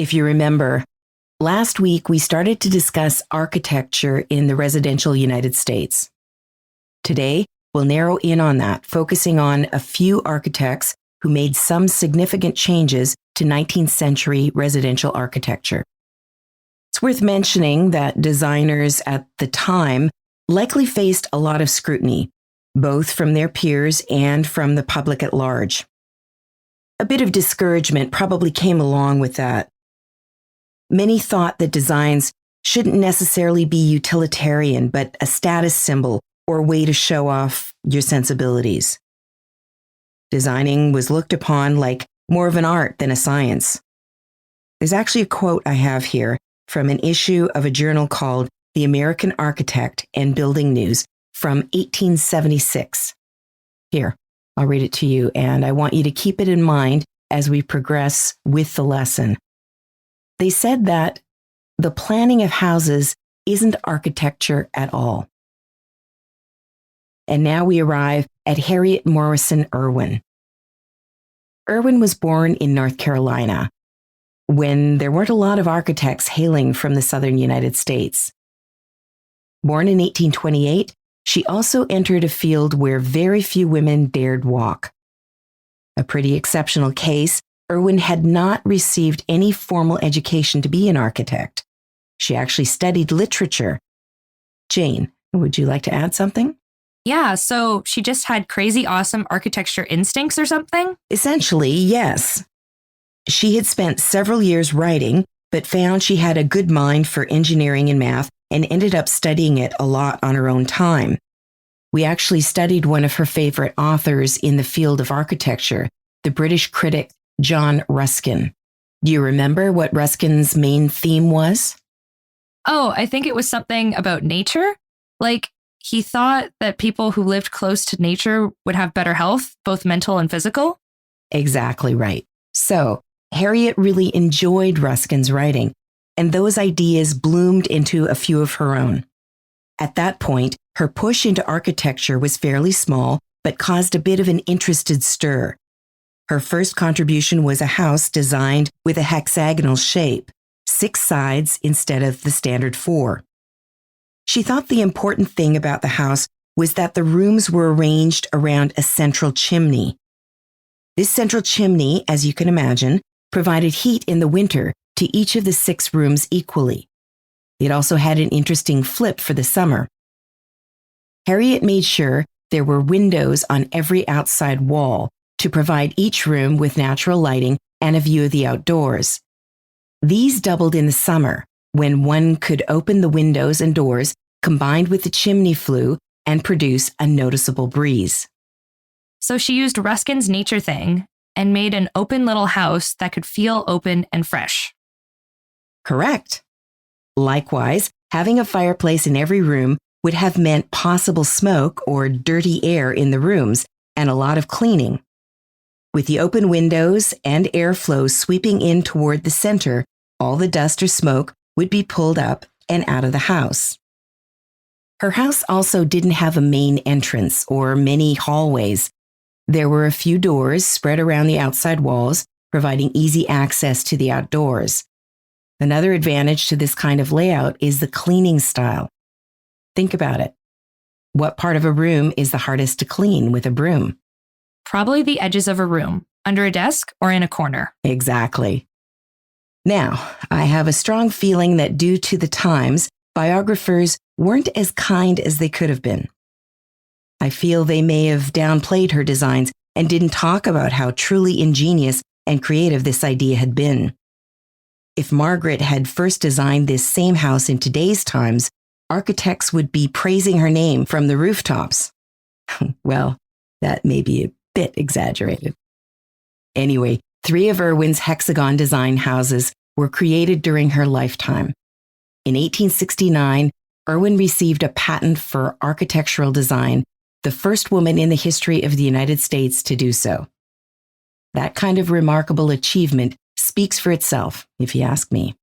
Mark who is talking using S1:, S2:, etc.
S1: If you remember, last week we started to discuss architecture in the residential United States. Today, we'll narrow in on that, focusing on a few architects who made some significant changes to 19th century residential architecture. It's worth mentioning that designers at the time likely faced a lot of scrutiny, both from their peers and from the public at large. A bit of discouragement probably came along with that. Many thought that designs shouldn't necessarily be utilitarian, but a status symbol or way to show off your sensibilities. Designing was looked upon like more of an art than a science. There's actually a quote I have here from an issue of a journal called The American Architect and Building News from 1876. Here, I'll read it to you, and I want you to keep it in mind as we progress with the lesson. They said that the planning of houses isn't architecture at all. And now we arrive at Harriet Morrison Irwin. Irwin was born in North Carolina when there weren't a lot of architects hailing from the southern United States. Born in 1828, she also entered a field where very few women dared walk. A pretty exceptional case, Irwin had not received any formal education to be an architect. She actually studied literature. Jane, would you like to add something?
S2: Yeah, so she just had crazy awesome architecture instincts or something?
S1: Essentially, yes. She had spent several years writing, but found she had a good mind for engineering and math and ended up studying it a lot on her own time. We actually studied one of her favorite authors in the field of architecture, the British critic John Ruskin. Do you remember what Ruskin's main theme was?
S2: Oh, I think it was something about nature. Like, he thought that people who lived close to nature would have better health, both mental and physical.
S1: Exactly right. So, Harriet really enjoyed Ruskin's writing, and those ideas bloomed into a few of her own. At that point, her push into architecture was fairly small, but caused a bit of an interested stir. Her first contribution was a house designed with a hexagonal shape, 6 sides instead of the standard 4. She thought the important thing about the house was that the rooms were arranged around a central chimney. This central chimney, as you can imagine, provided heat in the winter to each of the 6 rooms equally. It also had an interesting flip for the summer. Harriet made sure there were windows on every outside wall to provide each room with natural lighting and a view of the outdoors. These doubled in the summer, when one could open the windows and doors combined with the chimney flue and produce a noticeable breeze.
S2: So she used Ruskin's nature thing and made an open little house that could feel open and fresh.
S1: Correct. Likewise, having a fireplace in every room would have meant possible smoke or dirty air in the rooms and a lot of cleaning. With the open windows and airflow sweeping in toward the center, all the dust or smoke would be pulled up and out of the house. Her house also didn't have a main entrance or many hallways. There were a few doors spread around the outside walls, providing easy access to the outdoors. Another advantage to this kind of layout is the cleaning style. Think about it. What part of a room is the hardest to clean with a broom?
S2: Probably the edges of a room, under a desk or in a corner.
S1: Exactly. Now, I have a strong feeling that due to the times, biographers weren't as kind as they could have been. I feel they may have downplayed her designs and didn't talk about how truly ingenious and creative this idea had been. If Margaret had first designed this same house in today's times, architects would be praising her name from the rooftops. Well, that may be a bit exaggerated. Anyway, 3 of Irwin's hexagon design houses were created during her lifetime. In 1869, Irwin received a patent for architectural design, the first woman in the history of the United States to do so. That kind of remarkable achievement speaks for itself, if you ask me.